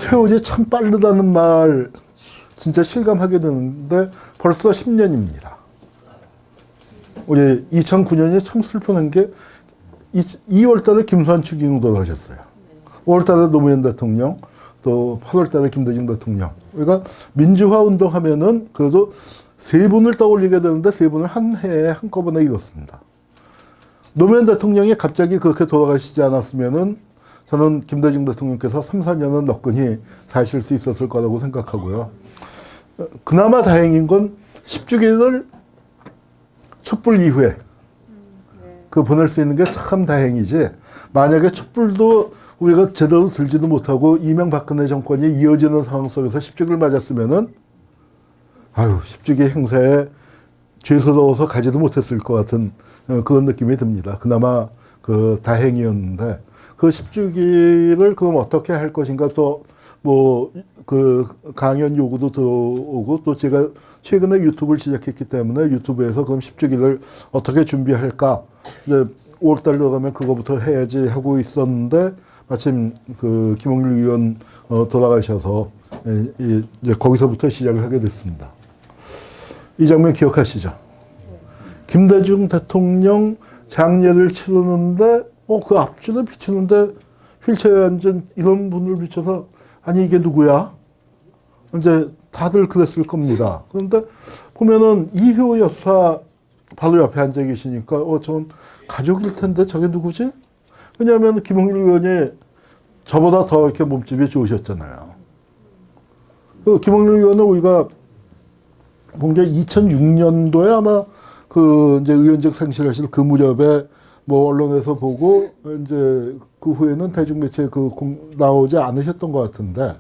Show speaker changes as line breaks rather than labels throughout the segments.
세월이 참 빠르다는 말 진짜 실감하게 되는데 벌써 10년입니다. 우리 2009년에 참 슬픈 게 2월 달에 김수환 추기경 돌아가셨어요. 5월 달에 노무현 대통령, 또 8월 달에 김대중 대통령. 그러니까 민주화 운동하면은 그래도 세 분을 떠올리게 되는데 세 분을 한 해에 한꺼번에 잃었습니다. 노무현 대통령이 갑자기 그렇게 돌아가시지 않았으면은 저는 김대중 대통령께서 3, 4년은 너끈히 사실 수 있었을 거라고 생각하고요. 그나마 다행인 건 10주기를 촛불 이후에 그 보낼 수 있는 게 참 다행이지, 만약에 촛불도 우리가 제대로 들지도 못하고 이명박근혜 정권이 이어지는 상황 속에서 10주기를 맞았으면은 아유, 10주기 행사에 죄스러워서 가지도 못했을 것 같은 그런 느낌이 듭니다. 그나마 그 다행이었는데 그 10주기를 그럼 어떻게 할 것인가, 또 뭐 그 강연 요구도 들어오고, 또 제가 최근에 유튜브를 시작했기 때문에 유튜브에서 그럼 10주기를 어떻게 준비할까, 이제 5월달 들어가면 그거부터 해야지 하고 있었는데 마침 그 김홍일 의원 돌아가셔서 이제 거기서부터 시작을 하게 됐습니다. 이 장면 기억하시죠? 김대중 대통령 장례를 치르는데 그 앞줄에 비추는데 휠체어에 앉은 이런 분을 비춰서 아니 이게 누구야? 이제 다들 그랬을 겁니다. 그런데 보면은 이효 여사 바로 옆에 앉아 계시니까 저건 가족일 텐데 저게 누구지? 왜냐하면 김홍일 의원이 저보다 더 이렇게 몸집이 좋으셨잖아요. 그 김홍일 의원을 우리가 본 게 2006년도에 아마 그 이제 의원직 상실하실 그 무렵에 뭐 언론에서 보고 이제 그 후에는 대중매체에 나오지 않으셨던 것 같은데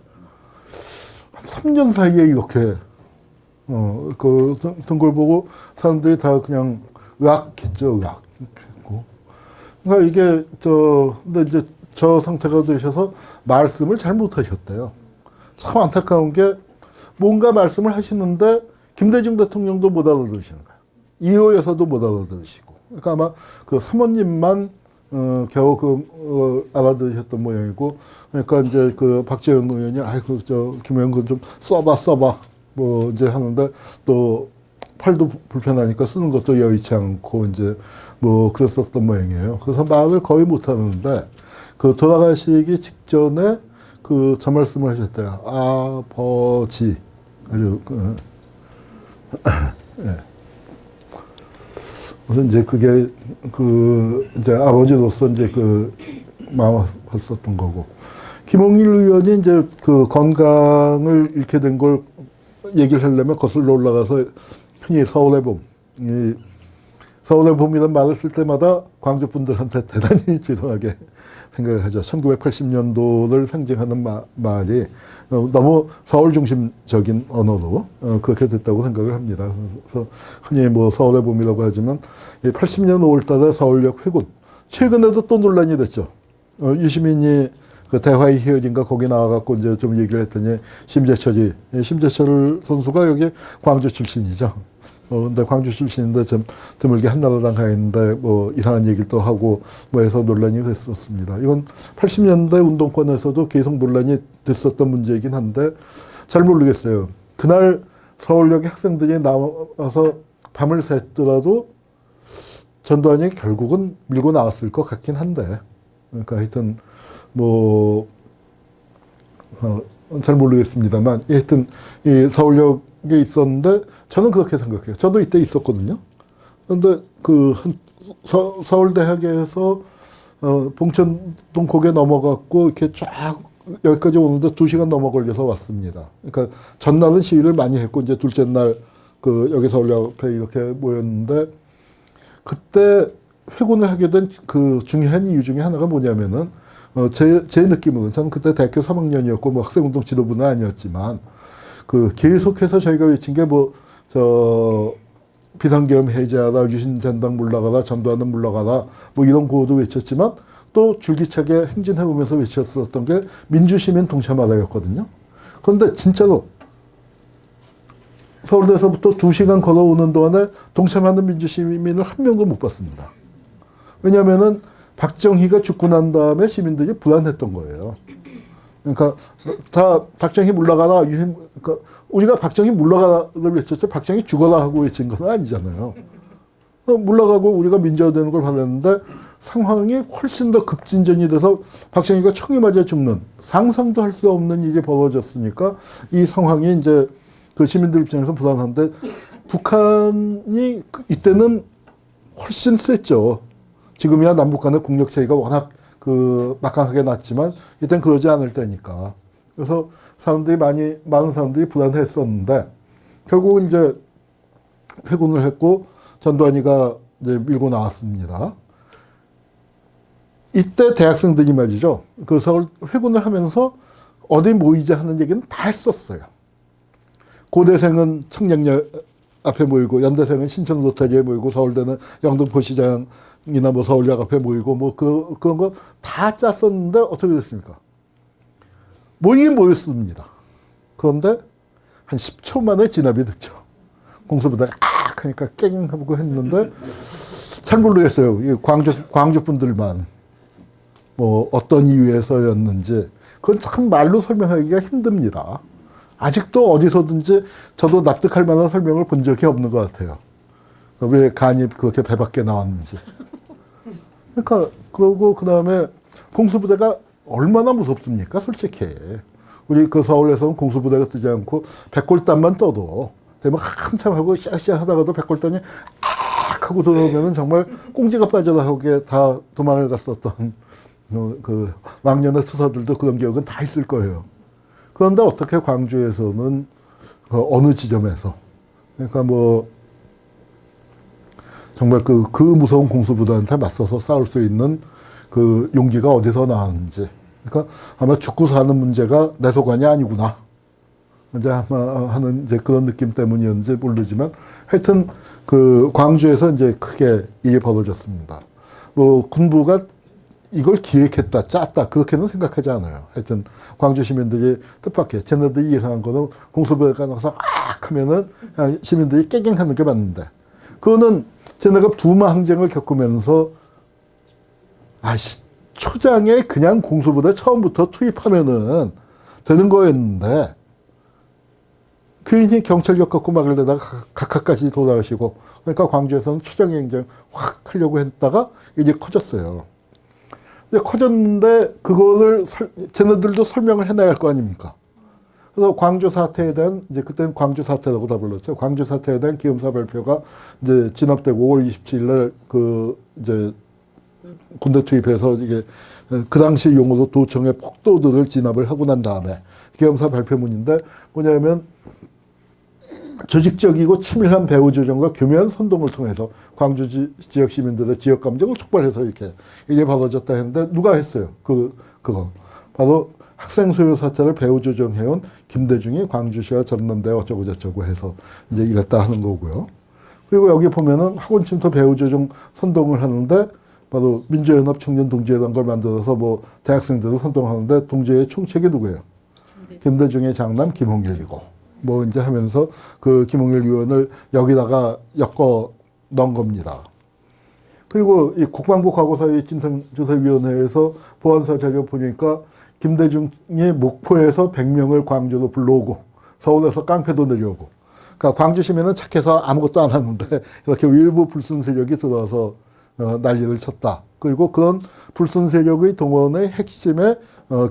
3년 사이에 이렇게 든 걸 보고 사람들이 다 그냥 의학했죠, 의학. 그러니까 이게 근데 이제 저 상태가 되셔서 말씀을 잘 못하셨대요. 참 안타까운 게 뭔가 말씀을 하시는데 김대중 대통령도 못 알아들으시는 거예요. 이호 여사도 못 알아들으시고. 그러니까 아마 그 사모님만 겨우 알아들으셨던 모양이고, 그러니까 이제 그 박재현 의원이 아이고 김 의원 좀 써봐 뭐 이제 하는데 또 팔도 불편하니까 쓰는 것도 여의치 않고 이제 뭐 그랬었던 모양이에요. 그래서 말을 거의 못 하는데 그 돌아가시기 직전에 저 말씀을 하셨대요. 아버지. 아주 예. 무슨 이제 그게 이제 아버지로서 이제 마음았었던 거고. 김홍일 의원이 이제 그 건강을 잃게 된 걸 얘기를 하려면 거슬러 올라가서 흔히 서울의 봄. 서울의 봄이라는 말을 쓸 때마다 광주 분들한테 대단히 죄송하게 생각을 하죠. 1980년도를 상징하는 말이 너무 서울 중심적인 언어로 그렇게 됐다고 생각을 합니다. 그래서 흔히 뭐 서울의 봄이라고 하지만 80년 5월 달에 서울역 회군. 최근에도 또 논란이 됐죠. 유시민이 그 대화의 희열인가 거기 나와갖고 이제 좀 얘기를 했더니 심재철 선수가 여기 광주 출신이죠. 근데 광주 출신인데 좀 드물게 한나라당 가 있는데 뭐 이상한 얘기를 또 하고 뭐 해서 논란이 됐었습니다. 이건 80년대 운동권에서도 계속 논란이 됐었던 문제이긴 한데 잘 모르겠어요. 그날 서울역에 학생들이 나와서 밤을 샜더라도 전두환이 결국은 밀고 나왔을 것 같긴 한데, 그러니까 하여튼 뭐 잘 모르겠습니다만 하여튼 이 서울역에 있었는데 저는 그렇게 생각해요. 저도 이때 있었거든요. 그런데 서울대학에서 봉천동 고개 넘어갔고 이렇게 쫙 여기까지 오는데 2시간 넘어 걸려서 왔습니다. 그러니까 전날은 시위를 많이 했고 이제 둘째 날 여기 서울역 앞에 이렇게 모였는데, 그때 회군을 하게 된 그 중요한 이유 중에 하나가 뭐냐면은 제 느낌으로는, 저는 그때 대학교 3학년이었고 뭐 학생운동 지도부는 아니었지만 계속해서 저희가 외친 게 비상계엄 해제하라, 유신전당 물러가라, 전두환은 물러가라, 뭐 이런 구호도 외쳤지만 또 줄기차게 행진해보면서 외쳤었던 게 민주시민 동참하라였거든요. 그런데 진짜로 서울대에서부터 2시간 걸어오는 동안에 동참하는 민주시민을 한 명도 못 봤습니다. 왜냐하면은 박정희가 죽고 난 다음에 시민들이 불안했던 거예요. 그러니까 다 박정희 물러가라. 그러니까 우리가 박정희 물러가라를 외쳤지 박정희 죽어라 하고 외친 건 아니잖아요. 물러가고 우리가 민주화되는 걸 받았는데 상황이 훨씬 더 급진전이 돼서 박정희가 총에 맞아 죽는 상상도 할 수 없는 일이 벌어졌으니까 이 상황이 이제 그 시민들 입장에서 불안한데 북한이 이때는 훨씬 셌죠. 지금이야 남북 간의 국력 차이가 워낙 그 막강하게 났지만 이땐 그러지 않을 때니까. 그래서 많은 사람들이 불안했었는데 결국은 이제 회군을 했고 전두환이가 이제 밀고 나왔습니다. 이때 대학생들이 말이죠. 그 서울 회군을 하면서 어디 모이자 하는 얘기는 다 했었어요. 고대생은 청량역 앞에 모이고 연대생은 신천 로타리에 모이고 서울대는 영등포 시장이나 뭐 서울역 앞에 모이고 뭐 그런 거 다 짰었는데 어떻게 됐습니까? 모이긴 모였습니다. 그런데 한 10초 만에 진압이 됐죠. 공수부대가 하니까 깽 하고 했는데 잘 모르겠어요. 이 광주 분들만 뭐 어떤 이유에서였는지 그건 참 말로 설명하기가 힘듭니다. 아직도 어디서든지 저도 납득할 만한 설명을 본 적이 없는 것 같아요. 왜 간이 그렇게 배 밖에 나왔는지. 그러니까 그러고 그 다음에 공수부대가 얼마나 무섭습니까, 솔직히. 우리 그 서울에서는 공수부대가 뜨지 않고 백골단만 떠도 되면 한참 하고 샤샤 하다가도 백골단이 악 하고 들어오면은 정말 꽁지가 빠져나오게 다 도망을 갔었던 그 왕년의 투사들도 그런 기억은 다 있을 거예요. 그런데 어떻게 광주에서는 그 어느 지점에서 그러니까 뭐 정말 그 무서운 공수부대한테 맞서서 싸울 수 있는 그 용기가 어디서 나왔는지. 그러니까 아마 죽고 사는 문제가 내 소관이 아니구나. 이제 아마 하는 이제 그런 느낌 때문이었는지 모르지만 하여튼 그 광주에서 이제 크게 일이 벌어졌습니다. 뭐 군부가 이걸 기획했다, 짰다, 그렇게는 생각하지 않아요. 하여튼, 광주 시민들이 뜻밖의, 쟤네들이 예상한 거는 공수부대가 나서 악 하면은 시민들이 깨갱 하는 게 맞는데, 그거는 쟤네가 부마 항쟁을 겪으면서, 초장에 그냥 공수부대 처음부터 투입하면은 되는 거였는데, 괜히 경찰력 갖고 막을 내다가 각하까지 돌아가시고, 그러니까 광주에서는 초장의 행정 확 하려고 했다가 이제 커졌어요. 커졌는데 그거를 쟤네들도 설명을 해놔야 할 거 아닙니까? 그래서 광주 사태에 대한 이제 그때는 광주 사태라고 다 불렀죠. 광주 사태에 대한 기음사 발표가 이제 진압되고 5월 27일 날 그 이제 군대 투입해서 이게 그 당시 용어로 도청의 폭도들을 진압을 하고 난 다음에 기음사 발표문인데 뭐냐면 조직적이고 치밀한 배후 조정과 교묘한 선동을 통해서 광주 지역 시민들의 지역 감정을 촉발해서 이렇게 이게 벌어졌다 했는데 누가 했어요? 그거 바로 학생 소요 사태를 배후 조정해온 김대중이 광주시와 전남대 어쩌고 저쩌고 해서 이제 이랬다 하는 거고요. 그리고 여기 보면은 학원 침투 배후 조정 선동을 하는데 바로 민주연합 청년 동지회란 걸 만들어서 뭐 대학생들을 선동하는데 동지회 총책이 누구예요? 김대중의 장남 김홍일이고. 뭐 이제 하면서 그 김홍일 의원을 여기다가 엮어 넣은 겁니다. 그리고 이 국방부 과거사의 진상조사위원회에서 보안사 자료 보니까 김대중이 목포에서 100명을 광주로 불러오고 서울에서 깡패도 내려오고 그러니까 광주 시민은 착해서 아무것도 안 하는데 이렇게 일부 불순 세력이 들어와서 난리를 쳤다. 그리고 그런 불순 세력의 동원의 핵심에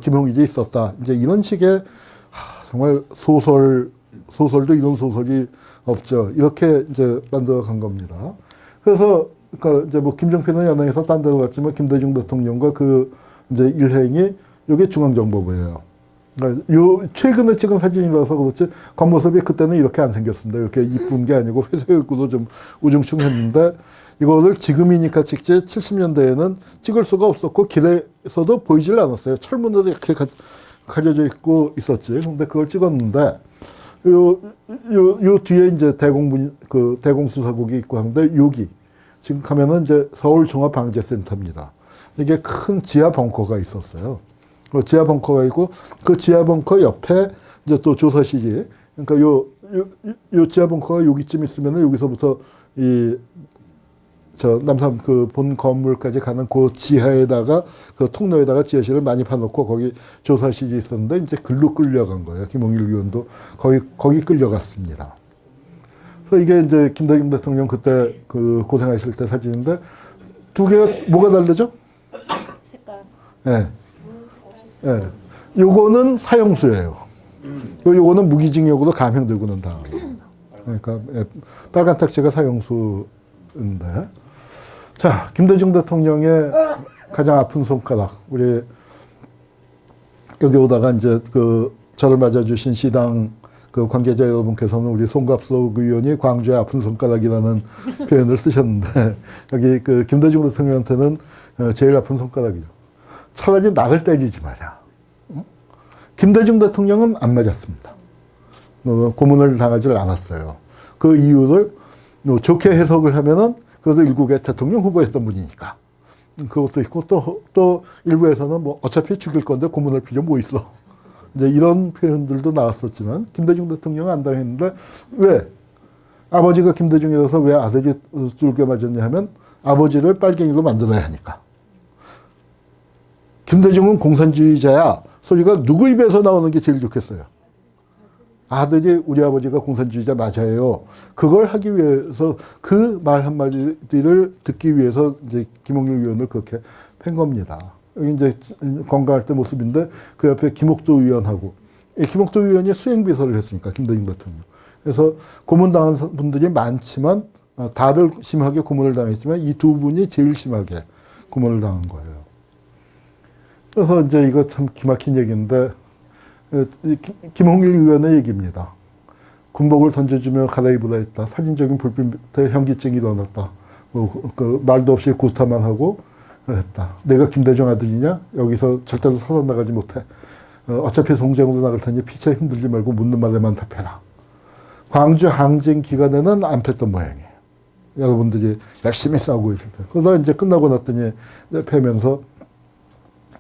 김홍일이 있었다. 이제 이런 식의 정말 소설도 이런 소설이 없죠. 이렇게 이제 만들어 간 겁니다. 그래서, 그러니까 이제 뭐 김정필은 연행해서 딴 데로 갔지만 김대중 대통령과 그 이제 일행이 이게 중앙정보부예요. 그러니까 최근에 찍은 사진이라서 그렇지 겉모습이 그때는 이렇게 안 생겼습니다. 이렇게 이쁜 게 아니고 회색 얼굴도 좀 우중충했는데 이거를 지금이니까 찍지 70년대에는 찍을 수가 없었고 길에서도 보이질 않았어요. 철문으로 이렇게 가려져 있고 있었지. 근데 그걸 찍었는데, 요 뒤에 이제 대공수사국이 있고 하는데, 여기. 지금 가면은 이제 서울종합방재센터입니다. 이게 큰 지하 벙커가 있었어요. 그 지하 벙커가 있고, 그 지하 벙커 옆에 이제 또 조사실이, 그러니까 요 지하 벙커가 여기쯤 있으면은 여기서부터 저 남산 그 본 건물까지 가는 그 지하에다가 그 통로에다가 지하실을 많이 파놓고 거기 조사실이 있었는데 이제 글로 끌려간 거예요. 김홍일 의원도 거기 끌려갔습니다. 그래서 이게 이제 김대중 대통령 그때 그 고생하실 때 사진인데 두 개가 뭐가 다르죠?
색깔.
예. 예. 요거는 사형수예요. 요거는 무기징역으로 감형되고는 당합니다. 그러니까 예, 빨간 딱지가 사형수인데. 자, 김대중 대통령의 가장 아픈 손가락. 우리 여기 오다가 이제 그 저를 맞아주신 시당 그 관계자 여러분께서는 우리 송갑석 의원이 광주의 아픈 손가락이라는 표현을 쓰셨는데 여기 그 김대중 대통령한테는 제일 아픈 손가락이죠. 차라리 나를 때리지 마라. 김대중 대통령은 안 맞았습니다. 고문을 당하지 않았어요. 그 이유를 좋게 해석을 하면은 그래도 일국의 대통령 후보였던 분이니까. 그것도 있고 또 일부에서는 뭐 어차피 죽일 건데 고문할 필요 뭐 있어. 이제 이런 표현들도 나왔었지만 김대중 대통령은 안 당했는데 왜? 아버지가 김대중이라서 왜 아들이 뚫게 맞았냐 하면 아버지를 빨갱이로 만들어야 하니까. 김대중은 공산주의자야. 소리가 누구 입에서 나오는 게 제일 좋겠어요. 아들이 우리 아버지가 공산주의자 맞아요. 그걸 하기 위해서 그 말 한마디를 듣기 위해서 이제 김홍일 의원을 그렇게 팬 겁니다. 여기 이제 건강할 때 모습인데 그 옆에 김옥도 의원하고 김옥도 의원이 수행비서를 했으니까 김대중 대통령. 그래서 고문당한 분들이 많지만 다들 심하게 고문을 당했지만 이 두 분이 제일 심하게 고문을 당한 거예요. 그래서 이제 이거 참 기막힌 얘기인데 김홍일 의원의 얘기입니다. 군복을 던져주며 갈아입으라 했다. 사진적인 불빛에 현기증이 일어났다. 그 말도 없이 구타만 하고 했다. 내가 김대중 아들이냐? 여기서 절대로 살아나가지 못해. 어차피 송장으로 나갈 테니 피차 힘들지 말고 묻는 말에만 답해라. 광주 항쟁 기간에는 안 팼던 모양이에요. 여러분들이 열심히 싸우고 계실 때. 그러다 이제 끝나고 났더니 패면서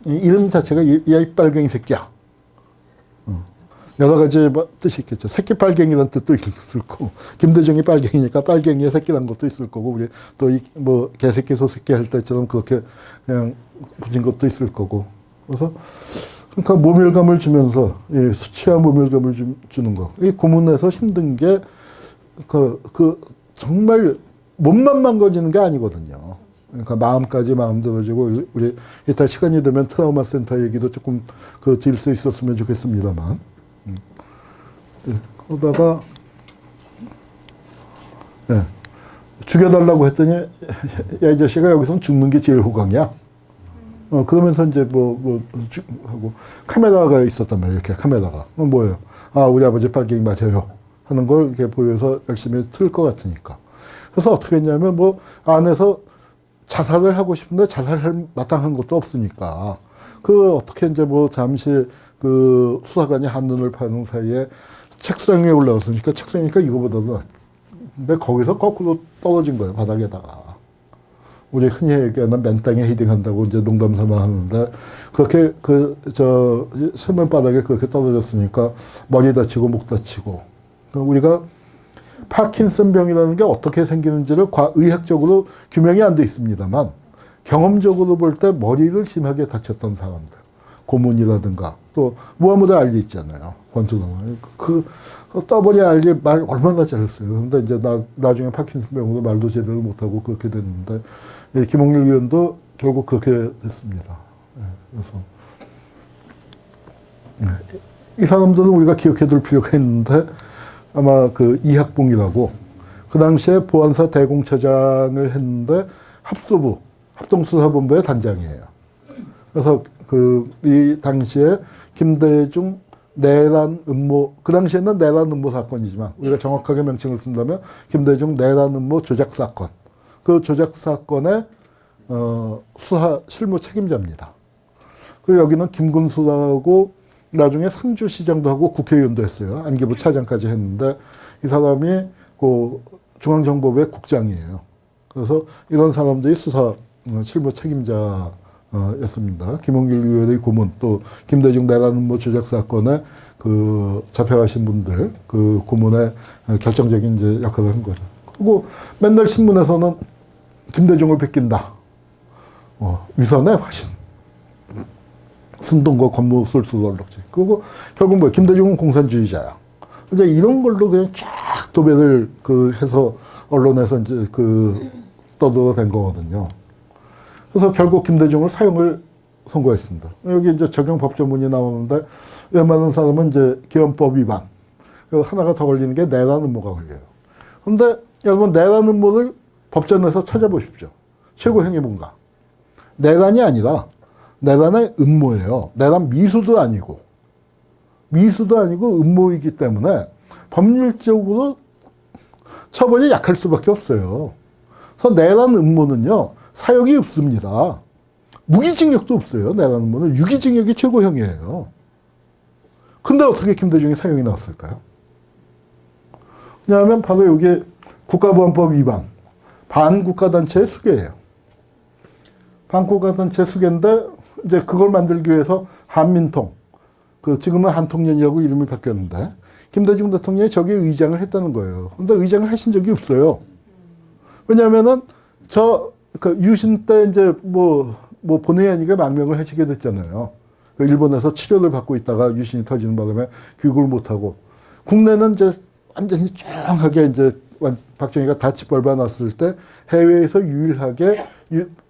이름 자체가 야 이 빨갱이 새끼야. 여러 가지 뜻이 있겠죠. 새끼 빨갱이라는 뜻도 있을 거고, 김대중이 빨갱이니까 빨갱이의 새끼라는 것도 있을 거고, 우리 또 뭐 개새끼 소새끼 할 때처럼 그렇게 그냥 붙인 것도 있을 거고. 그래서 그러니까 모멸감을 주면서 수치와 모멸감을 주는 거. 이 고문에서 힘든 게 정말 몸만 망가지는 게 아니거든요. 그러니까 마음까지 마음들어지고 우리 이따 시간이 되면 트라우마 센터 얘기도 조금 드릴 수 있었으면 좋겠습니다만. 그러다가 죽여달라고 했더니 야 이 자식아 여기서는 죽는 게 제일 호강이야. 그러면서 이제 하고 카메라가 있었단 말이에요. 이렇게 카메라가 뭐예요? 아 우리 아버지 빨갱이 맞아요 하는 걸 이렇게 보여서 열심히 틀 것 같으니까. 그래서 어떻게 했냐면 뭐 안에서 자살을 하고 싶은데 자살할 마땅한 것도 없으니까 어떻게 이제 뭐 잠시 그 수사관이 한눈을 파는 사이에 책상 위에 올라왔으니까 책상이니까 이거보다도 낫지. 근데 거기서 거꾸로 떨어진 거예요, 바닥에다가. 우리 흔히 얘기하는 맨땅에 헤딩한다고 이제 농담 삼아 하는데, 그렇게 세면바닥에 그렇게 떨어졌으니까 머리 다치고 목 다치고. 우리가 파킨슨병이라는 게 어떻게 생기는지를 의학적으로 규명이 안 돼 있습니다만, 경험적으로 볼 때 머리를 심하게 다쳤던 사람들. 고문이라든가, 또, 무하무드 알리 있잖아요. 권투동을. 떠버리 알리 말 얼마나 잘했어요. 근데 이제 나중에 파킨슨병으로 말도 제대로 못하고 그렇게 됐는데, 김홍일 의원도 결국 그렇게 됐습니다. 그래서. 이 사람들은 우리가 기억해 둘 필요가 있는데, 아마 이학봉이라고, 그 당시에 보안사 대공처장을 했는데, 합동수사본부의 단장이에요. 그래서 이 당시에 김대중 내란 음모, 그 당시에는 내란 음모 사건이지만 우리가 정확하게 명칭을 쓴다면 김대중 내란 음모 조작 사건. 그 조작 사건의 수사 실무 책임자입니다. 그리고 여기는 김근수라고 나중에 상주시장도 하고 국회의원도 했어요. 안기부 차장까지 했는데 이 사람이 중앙정보부의 국장이에요. 그래서 이런 사람들이 수사 실무 책임자 였습니다. 김홍길 의원의 고문, 또 김대중 내란 음모 조작 사건에 잡혀가신 분들 고문에 결정적인 이제 역할을 한 거죠. 그리고 맨날 신문에서는 김대중을 베낀다. 위선의 화신. 순동과 권무 솔수돌록지. 그리고 결국 뭐 김대중은 공산주의자야. 이제 이런 걸로 그냥 쫙 도배를 해서 언론에서 이제 떠들어댄 거거든요. 그래서 결국 김대중을 사형을 선고했습니다. 여기 이제 적용 법조문이 나오는데 웬만한 사람은 이제 기원법 위반. 하나가 더 걸리는 게 내란 음모가 걸려요. 근데 여러분 내란 음모를 법전에서 찾아보십시오. 최고형이 뭔가? 내란이 아니라 내란의 음모예요. 내란 미수도 아니고 음모이기 때문에 법률적으로 처벌이 약할 수밖에 없어요. 그래서 내란 음모는요, 사형이 없습니다. 무기징역도 없어요. 내란 음모는 유기징역이 최고형이에요. 근데 어떻게 김대중이 사형이 나왔을까요? 왜냐하면 바로 이게 국가보안법 위반, 반국가단체의 수괴예요. 반국가단체 수괴인데 이제 그걸 만들기 위해서 한민통, 지금은 한통연이라고 이름이 바뀌었는데 김대중 대통령이 저기에 의장을 했다는 거예요. 근데 의장을 하신 적이 없어요. 왜냐하면은 유신 때 이제 본의 아니게 망명을 하시게 됐잖아요. 일본에서 치료를 받고 있다가 유신이 터지는 바람에 귀국을 못하고 국내는 이제 완전히 조용하게 이제 박정희가 다치벌바 났을 때 해외에서 유일하게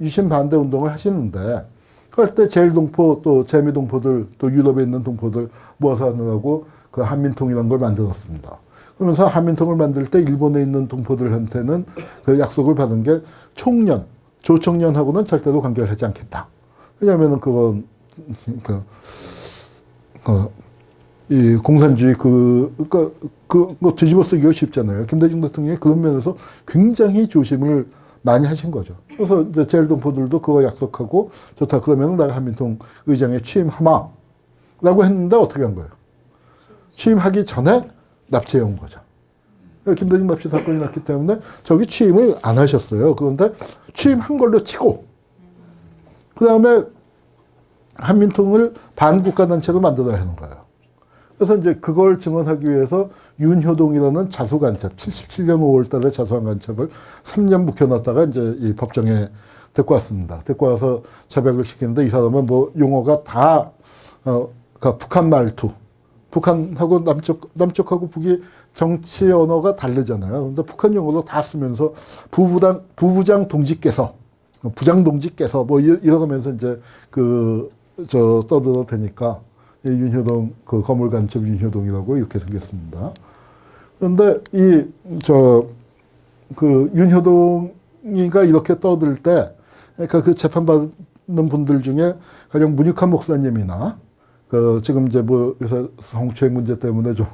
유신 반대 운동을 하시는데 그럴 때 제일동포 또 재미동포들 또 유럽에 있는 동포들 모아서 하느라고 그 한민통이라는 걸 만들었습니다. 그러면서 한민통을 만들 때 일본에 있는 동포들한테는 그 약속을 받은 게 총련, 조총련하고는 절대로 관계를 하지 않겠다. 왜냐하면은 그건 이 공산주의 그거 뒤집어 쓰기가 쉽잖아요. 김대중 대통령이 그런 면에서 굉장히 조심을 많이 하신 거죠. 그래서 이제 제일동포들도 그거 약속하고 좋다. 그러면 내가 한민통 의장에 취임하마. 라고 했는데 어떻게 한 거예요? 취임하기 전에 납치해 온 거죠. 김대중 납치 사건이 났기 때문에 저기 취임을 안 하셨어요. 그런데 취임한 걸로 치고 그 다음에 한민통을 반국가단체로 만들어야 하는 거예요. 그래서 이제 그걸 증언하기 위해서 윤효동이라는 자수간첩, 77년 5월 달에 자수한 간첩을 3년 묵혀놨다가 이제 이 법정에 데리고 왔습니다. 데리고 와서 자백을 시키는데 이 사람은 뭐 용어가 다, 그러니까 북한 말투. 북한하고 남쪽하고 북이 정치 언어가 다르잖아요. 근데 북한 용어도 다 쓰면서 부부장 동지께서, 부장 동지께서 뭐 이러면서 이제 떠들어 대니까 윤효동, 거물간첩 윤효동이라고 이렇게 생겼습니다. 그런데 윤효동이가 이렇게 떠들 때, 그러니까 그 재판받는 분들 중에 가장 문익환 목사님이나, 지금 이제 요새 성추행 문제 때문에 좀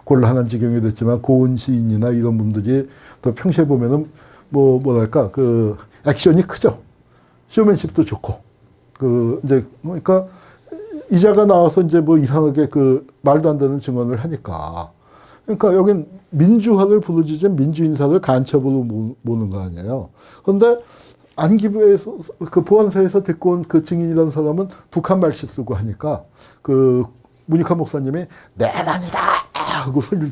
곤란한 지경이 됐지만, 고은 시인이나 이런 분들이 또 평소에 보면은 액션이 크죠. 쇼맨십도 좋고. 그러니까, 이자가 나와서 이제 이상하게 말도 안 되는 증언을 하니까. 그러니까 여긴 민주화를 부르짖은 민주인사를 간첩으로 모는 거 아니에요. 그런데 안기부에서, 보안소에서 데리고 온 그 증인이라는 사람은 북한 말씨 쓰고 하니까 문익환 목사님이 내란이다! 하고 소리를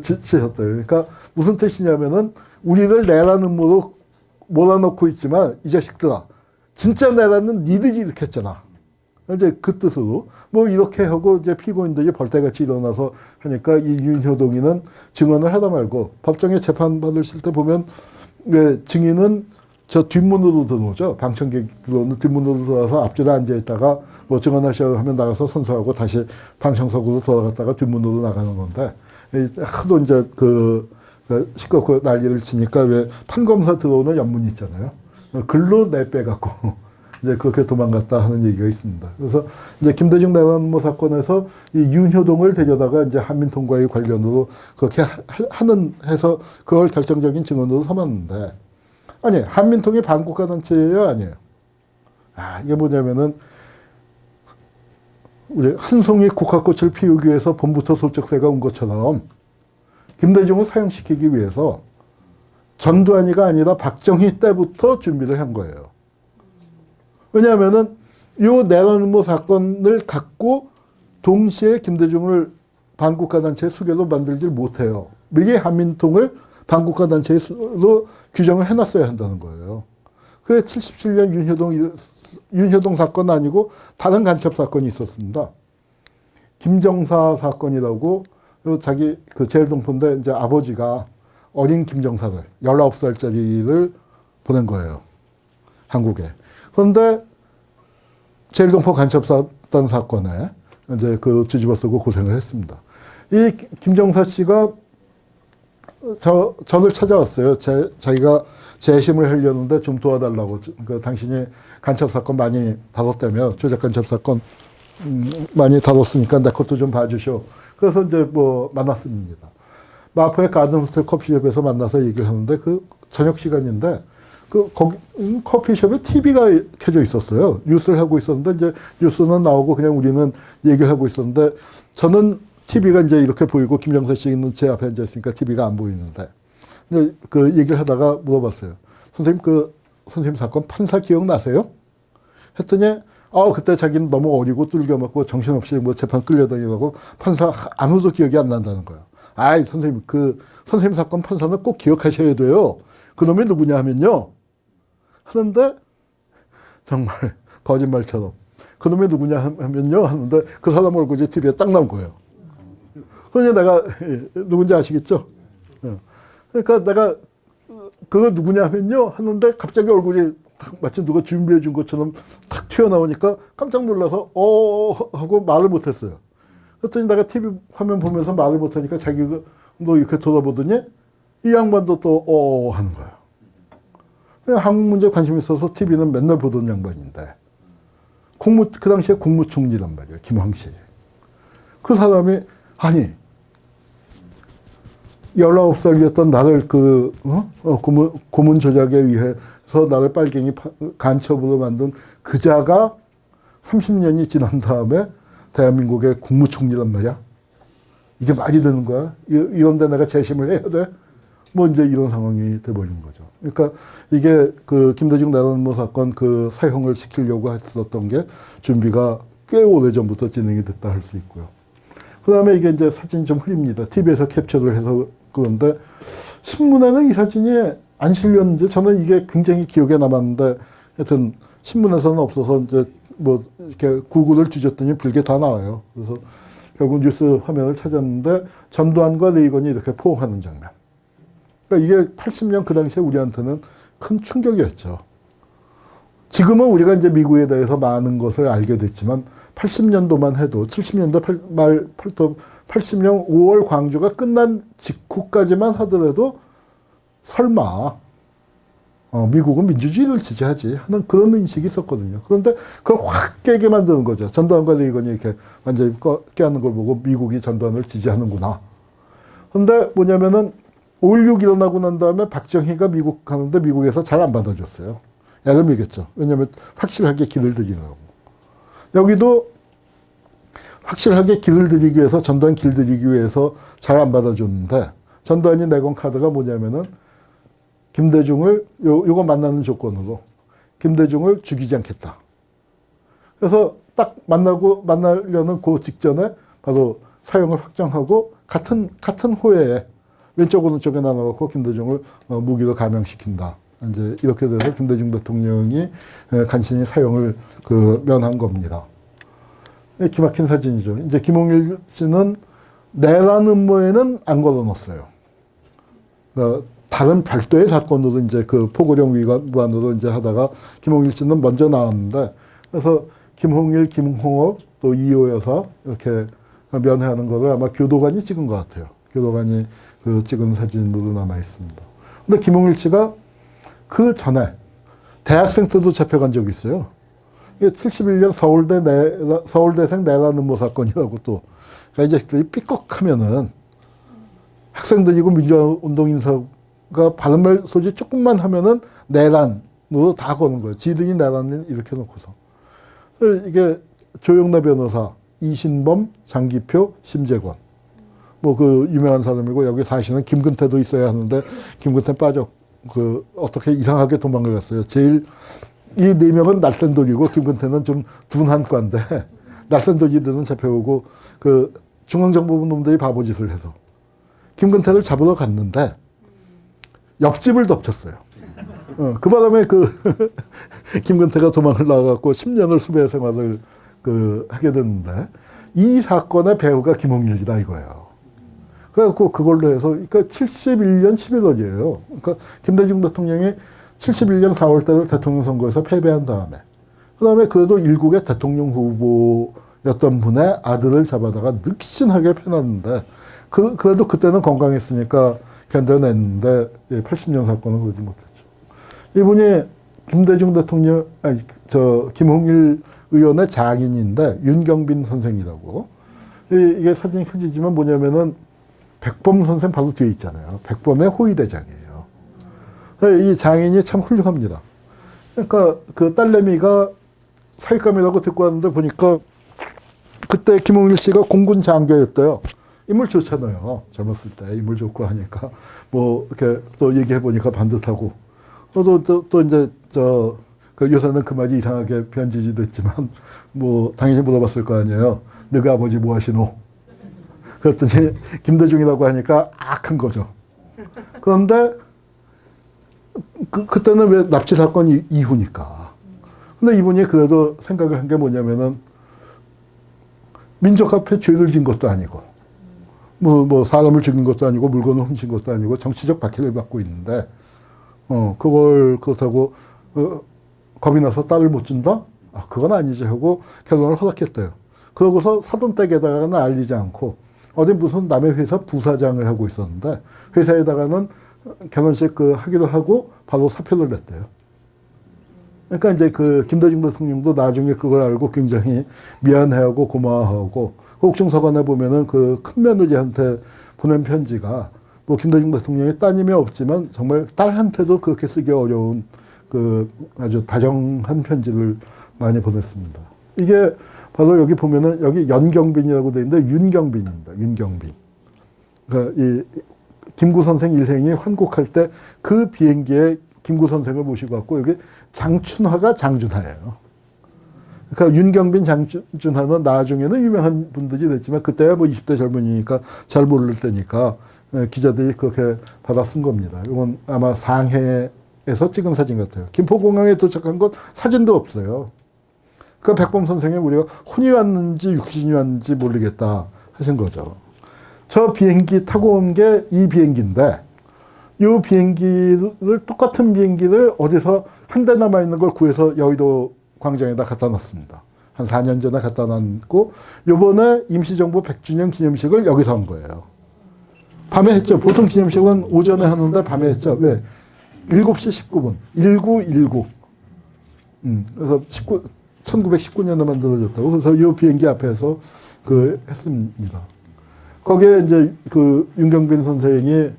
지셨어요. 그러니까 무슨 뜻이냐면은 우리를 내란 음모로 몰아넣고 있지만 이 자식들아, 진짜 내란은 니들이 일으켰잖아. 이제 그 뜻으로 이렇게 하고 이제 피고인들이 벌떼같이 일어나서 하니까 이 윤효동이는 증언을 하다 말고 법정에 재판 받으실 때 보면 왜 증인은 저 뒷문으로 들어오죠. 방청객 들어오는 뒷문으로 들어와서 앞줄에 앉아 있다가 증언하셔 하면 나가서 선서하고 다시 방청석으로 돌아갔다가 뒷문으로 나가는 건데 하도 이제 시끄럽고 난리를 치니까 왜 판검사 들어오는 연문이 있잖아요. 글로 내빼갖고 이제 그렇게 도망갔다 하는 얘기가 있습니다. 그래서 이제 김대중 내란 음모 사건에서 이 윤효동을 데려다가 이제 한민통과의 관련으로 그렇게 해서 그걸 결정적인 증언으로 삼았는데, 아니, 한민통이 반국가단체예요? 아니에요? 이게 뭐냐면은, 우리 한 송이 국화꽃을 피우기 위해서 봄부터 소쩍새가 온 것처럼 김대중을 사형시키기 위해서 전두환이가 아니라 박정희 때부터 준비를 한 거예요. 왜냐하면은 요 내란 음모 사건을 갖고 동시에 김대중을 반국가단체 수괴로 만들질 못해요. 이게 한민통을 반국가 단체로 규정을 해놨어야 한다는 거예요. 그게 77년 윤효동 사건 아니고 다른 간첩 사건이 있었습니다. 김정사 사건이라고 자기 그 제일동포인데 이제 아버지가 어린 김정사들 19살짜리를 보낸 거예요. 한국에. 그런데 제일동포 간첩사단 사건에 이제 그 뒤집어 쓰고 고생을 했습니다. 이 김정사 씨가 저를 찾아왔어요. 자기가 재심을 하려는데 좀 도와달라고. 그 당신이 간첩 사건 많이 다뤘다며, 조작 간첩 사건 많이 다뤘으니까 내 것도 좀 봐주쇼. 그래서 이제 뭐 만났습니다. 마포의 가든호텔 커피숍에서 만나서 얘기를 하는데 그 저녁 시간인데 거기 커피숍에 TV가 켜져 있었어요. 뉴스를 하고 있었는데 이제 뉴스는 나오고 그냥 우리는 얘기를 하고 있었는데 저는 TV가 이제 이렇게 보이고 김정사 씨 있는 제 앞에 앉아 있으니까 TV가 안 보이는데 이제 그 얘기를 하다가 물어봤어요. 선생님 사건 판사 기억나세요? 했더니 그때 자기는 너무 어리고 뚫겨 맞고 정신없이 뭐 재판 끌려다니고 판사 아무도 기억이 안 난다는 거예요. 아이 선생님 선생님 사건 판사는 꼭 기억하셔야 돼요. 그놈이 누구냐 하면요. 하는데 정말 거짓말처럼 그놈이 누구냐 하면요 하는데 그 사람 얼굴이 TV에 딱 나온 거예요. 그러니 내가 누군지 아시겠죠? 그러니까 내가 그거 누구냐 하면요 하는데 갑자기 얼굴이 마치 누가 준비해 준 것처럼 탁 튀어나오니까 깜짝 놀라서 하고 말을 못했어요. 그랬더니 내가 TV 화면 보면서 말을 못하니까 자기가 너 이렇게 돌아보더니 이 양반도 또 하는 거예요. 한국 문제에 관심 있어서 TV는 맨날 보던 양반인데 그 당시에 국무총리란 말이에요. 김황씨. 그 사람이 아니 19살이었던 나를 고문 조작에 의해서 나를 빨갱이 간첩으로 만든 그자가 30년이 지난 다음에 대한민국의 국무총리란 말이야. 이게 말이 되는 거야? 이런데 내가 재심을 해야 돼? 뭐 이제 이런 상황이 돼버린 거죠. 그러니까 이게 그 김대중 내란음모 사건 그 사형을 시키려고 했었던 게 준비가 꽤 오래전부터 진행이 됐다 할 수 있고요. 그 다음에 이게 이제 사진이 좀 흐립니다. TV에서 캡처를 해서 그런데 신문에는 이 사진이 안 실렸는지 저는 이게 굉장히 기억에 남았는데 하여튼 신문에서는 없어서 이제 뭐 이렇게 구글을 뒤졌더니 별게 다 나와요. 그래서 결국 뉴스 화면을 찾았는데 전두환과 레이건이 이렇게 포옹하는 장면. 그러니까 이게 80년 그 당시에 우리한테는 큰 충격이었죠. 지금은 우리가 이제 미국에 대해서 많은 것을 알게 됐지만 80년도만 해도 70년대 말 80년 5월 광주가 끝난 직후까지만 하더라도 설마 미국은 민주주의를 지지하지 하는 그런 인식이 있었거든요. 그런데 그걸 확 깨게 만드는 거죠. 전두환과 레이건이 이렇게 완전히 깨는 걸 보고 미국이 전두환을 지지하는구나. 그런데 뭐냐면은 5.16 일어나고 난 다음에 박정희가 미국 가는데 미국에서 잘 안 받아줬어요. 야금이겠죠. 왜냐하면 확실하게 길을 들이라고. 여기도 확실하게 길을 들이기 위해서 전두환 길 들이기 위해서 잘 안 받아줬는데 전두환이 내건 카드가 뭐냐면은 김대중을 요거 만나는 조건으로 김대중을 죽이지 않겠다. 그래서 딱 만나려는 그 직전에 바로 사형을 확정하고 같은 호해에 왼쪽 오른쪽에 나눠갖고 김대중을 무기로 감형시킨다. 이제 이렇게 돼서 김대중 대통령이 간신히 사형을 면한 겁니다. 기막힌 사진이죠. 이제 김홍일 씨는 내란 음모에는 안 걸어놓았어요. 그러니까 다른 별도의 사건으로 이제 그 포고령 위반으로 이제 하다가 김홍일 씨는 먼저 나왔는데 그래서 김홍일, 김홍업 또 이호 여사 이렇게 면회하는 거를 아마 교도관이 찍은 것 같아요. 교도관이 찍은 사진으로 남아 있습니다. 근데 김홍일 씨가 그 전에 대학생 때도 잡혀간 적이 있어요. 이게 71년 서울대생 내란 음모 사건이라고 또. 그러니까 이제 삐걱하면은 학생들이고 민주화운동 인사가 바른 말 소지 조금만 하면은 내란으로 다 거는 거예요. 지들이 내란을 이렇게 놓고서. 이게 조영래 변호사, 이신범, 장기표, 심재권. 뭐 그 유명한 사람이고 여기 사실은 김근태도 있어야 하는데 김근태 어떻게 이상하게 도망을 갔어요. 제일 이 네 명은 날쌘돌이고 김근태는 좀 둔한 과인데 날쌘돌이들은 잡혀오고 그 중앙정보부 놈들이 바보짓을 해서 김근태를 잡으러 갔는데 옆집을 덮쳤어요. 그 바람에 그 김근태가 도망을 나가고 10년을 수배 생활을 하게 됐는데 이 사건의 배후가 김홍일이다 이거예요. 그래갖고 그걸로 해서 그러니까 71년 11월이에요. 그러니까 김대중 대통령이 71년 4월 달에 대통령 선거에서 패배한 다음에 그다음에 그래도 일국의 대통령 후보였던 분의 아들을 잡아다가 늑신하게 패놨는데 그래도 그때는 건강했으니까 견뎌냈는데 80년 사건은 그러지 못했죠. 이분이 김대중 대통령 김홍일 의원의 장인인데 윤경빈 선생이라고 이게 사진이 크지만 뭐냐면은 백범 선생 바로 뒤에 있잖아요. 백범의 호위대장이에요. 이 장인이 참 훌륭합니다. 그러니까 그 딸내미가 사익감이라고 듣고 왔는데 보니까 그때 김홍일 씨가 공군 장교였대요. 인물 좋잖아요. 젊었을 때 인물 좋고 하니까 뭐 이렇게 또 얘기해 보니까 반듯하고 또 이제 요새는 그 말이 이상하게 변질이 됐지만 뭐 당연히 물어봤을 거 아니에요. 너희 아버지 뭐 하시노? 그랬더니 김대중이라고 하니까 악한 거죠. 그런데 그때는 왜 납치 사건 이후니까. 근데 이분이 그래도 생각을 한 게 뭐냐면은 민족 앞에 죄를 진 것도 아니고 뭐 사람을 죽인 것도 아니고 물건을 훔친 것도 아니고 정치적 박해를 받고 있는데 그걸 그렇다고 겁이 나서 딸을 못 준다? 아, 그건 아니지 하고 결혼을 허락했대요. 그러고서 사돈댁에다가는 알리지 않고 어디 무슨 남의 회사 부사장을 하고 있었는데 회사에다가는 결혼식 하기도 하고 바로 사표를 냈대요. 그러니까 이제 김대중 대통령도 나중에 그걸 알고 굉장히 미안해하고 고마워하고 옥중서관에 보면은 큰 며느리한테 보낸 편지가 뭐 김대중 대통령의 따님이 없지만 정말 딸한테도 그렇게 쓰기 어려운 아주 다정한 편지를 많이 보냈습니다. 이게 바로 여기 보면은 여기 연경빈이라고 되어 있는데 윤경빈입니다. 윤경빈. 그러니까 이 김구 선생 일생이 환곡할 때 그 비행기에 김구 선생을 모시고 왔고 여기 장춘하가 장준하예요. 그러니까 윤경빈, 장준하는 나중에는 유명한 분들이 됐지만 그때야 뭐 20대 젊은이니까 잘 모를 때니까 기자들이 그렇게 받아 쓴 겁니다. 이건 아마 상해에서 찍은 사진 같아요. 김포공항에 도착한 건 사진도 없어요. 그 백범 선생이 우리가 혼이 왔는지 육신이 왔는지 모르겠다 하신 거죠. 저 비행기 타고 온 게 이 비행기인데 이 비행기를 똑같은 비행기를 어디서 한 대 남아있는 걸 구해서 여의도 광장에다 갖다 놨습니다. 한 4년 전에 갖다 놨고 요번에 임시정부 100주년 기념식을 여기서 한 거예요. 밤에 했죠. 보통 기념식은 오전에 하는데 밤에 했죠. 왜? 7시 19분. 1919. 그래서 1919년에 만들어졌다고. 그래서 이 비행기 앞에서 했습니다. 거기에 이제 윤경빈 선생이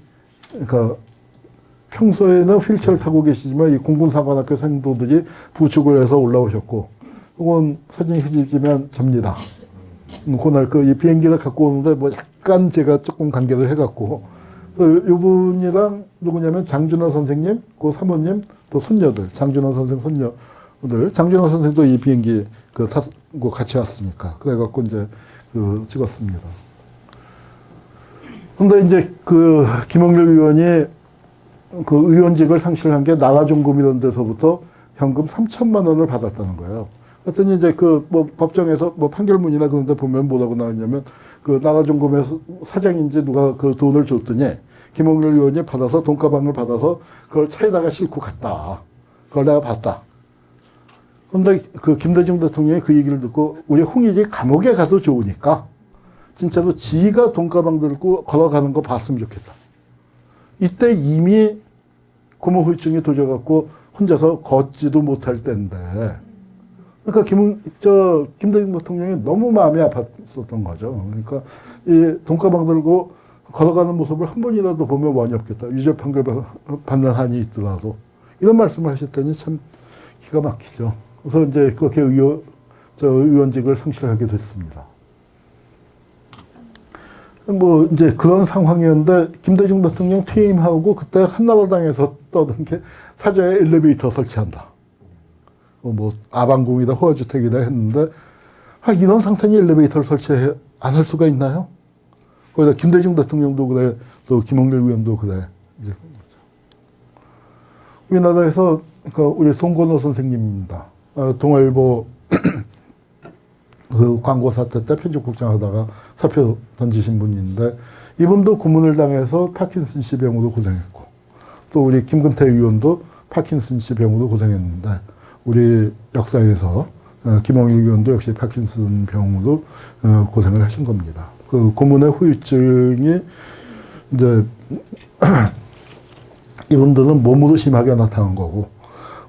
그러니까 평소에는 휠체어를 타고 계시지만 이 공군사관학교 생도들이 부축을 해서 올라오셨고, 이건 사진이 휘지면 접니다. 그날 이 비행기를 갖고 오는데 뭐 약간 제가 조금 관계를 해갖고, 이분이랑 누구냐면 장준하 선생님, 그 사모님, 또 손녀들, 장준하 선생 손녀들, 장준하 선생도 이 비행기 타고 같이 왔으니까. 그래갖고 이제 찍었습니다. 근데 이제 김홍일 의원이 의원직을 상실한 게 나라종금 이런 데서부터 현금 3천만 원을 받았다는 거예요. 그랬더니 이제 뭐 법정에서 뭐 판결문이나 그런 데 보면 뭐라고 나왔냐면 나라종금에서 사장인지 누가 돈을 줬더니 김홍일 의원이 받아서 돈가방을 받아서 그걸 차에다가 싣고 갔다. 그걸 내가 봤다. 근데 김대중 대통령이 그 얘기를 듣고 우리 홍일이 감옥에 가도 좋으니까 진짜로 지가 돈가방 들고 걸어가는 거 봤으면 좋겠다. 이때 이미 고무후유증이 도져갖고 혼자서 걷지도 못할 때인데, 그러니까 김대중 대통령이 너무 마음이 아팠었던 거죠. 그러니까 이 돈가방 들고 걸어가는 모습을 한 번이라도 보면 원이 없겠다. 유죄 판결 받는 한이 있더라도. 이런 말씀을 하셨더니 참 기가 막히죠. 그래서 이제 그렇게 의원직을 상실하게 됐습니다. 뭐 이제 그런 상황이었는데 김대중 대통령 퇴임하고 그때 한나라당에서 떠든 게 사저에 엘리베이터 설치한다. 뭐 아방궁이다 호화주택이다 했는데 이런 상태니 엘리베이터를 설치 안 할 수가 있나요? 거기다 김대중 대통령도 그래, 또 김홍일 의원도 그래. 이제 우리나라에서 우리 송건호 선생님입니다. 동아일보 그 광고 사태 때 편집국장 하다가 사표 던지신 분인데 이분도 고문을 당해서 파킨슨씨 병으로 고생했고 또 우리 김근태 의원도 파킨슨씨 병으로 고생했는데 우리 역사에서 김홍일 의원도 역시 파킨슨 병으로 고생을 하신 겁니다. 그 고문의 후유증이 이제 이분들은 몸으로 심하게 나타난 거고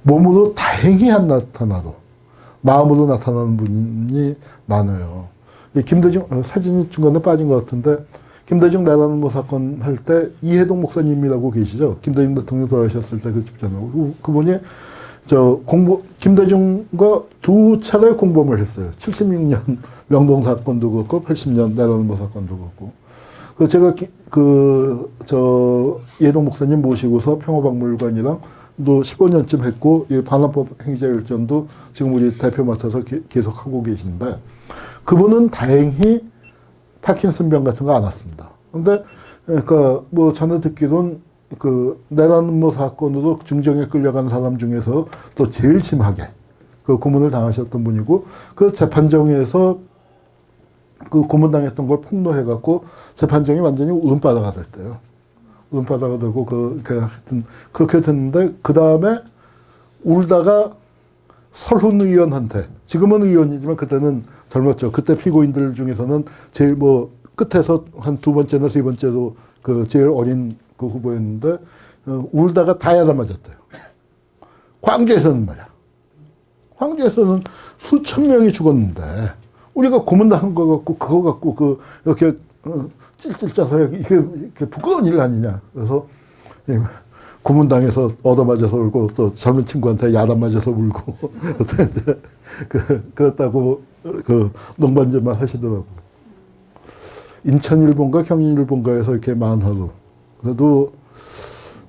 몸으로 다행히 안 나타나도 마음으로 나타나는 분이 많아요. 김대중 사진이 중간에 빠진 것 같은데 김대중 내란음모 사건 할 때 이해동 목사님이라고 계시죠. 김대중 대통령 돌아가셨을 때 그 집사님. 그분이 김대중과 두 차례 공범을 했어요. 76년 명동 사건도 그렇고 80년 내란음모 사건도 그렇고. 제가 이해동 목사님 모시고서 평화박물관이랑 또 15년쯤 했고 이 반환법 행자일전도 지금 우리 대표 맡아서 계속 하고 계신데 그분은 다행히 파킨슨병 같은 거 안 왔습니다. 근데 뭐 전에 듣기로는 내란음모 사건으로 중정에 끌려간 사람 중에서 또 제일 심하게 고문을 당하셨던 분이고 그 재판정에서 고문당했던 걸 폭로해갖고 재판정이 완전히 울음바다가 됐대요. 울음바다가 되고 하여튼 그렇게 됐는데 그 다음에 울다가 설훈 의원한테 지금은 의원이지만 그때는 젊었죠. 그때 피고인들 중에서는 제일 뭐 끝에서 한 두 번째나 세 번째로 제일 어린 후보였는데 울다가 다 야단 맞았대요. 광주에서는 말이야. 광주에서는 수천 명이 죽었는데 우리가 고문당한 거 갖고 그거 갖고 이렇게 찔찔 짜서 이게 부끄러운 일 아니냐. 그래서 고문당해서 얻어맞아서 울고 또 젊은 친구한테 야단 맞아서 울고 이제 그렇다고 농반질만 하시더라고요. 인천일본가 경인일본가에서 이렇게 만화도 그래도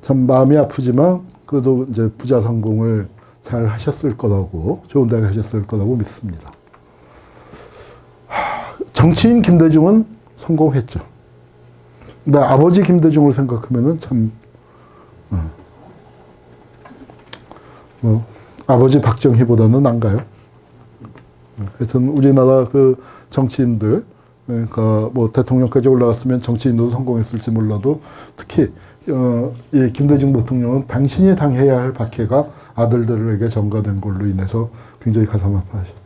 참 마음이 아프지만 그래도 이제 부자 성공을 잘 하셨을 거라고 좋은 데 가셨을 거라고 믿습니다. 정치인 김대중은 성공했죠. 근데 아버지 김대중을 생각하면은 참 아버지 박정희보다는 난가요? 하여튼 우리나라 정치인들 그러니까 뭐 대통령까지 올라갔으면 정치인도 성공했을지 몰라도 특히 이 김대중 대통령은 당신이 당해야 할 박해가 아들들에게 전가된 걸로 인해서 굉장히 가슴 아파하셨죠.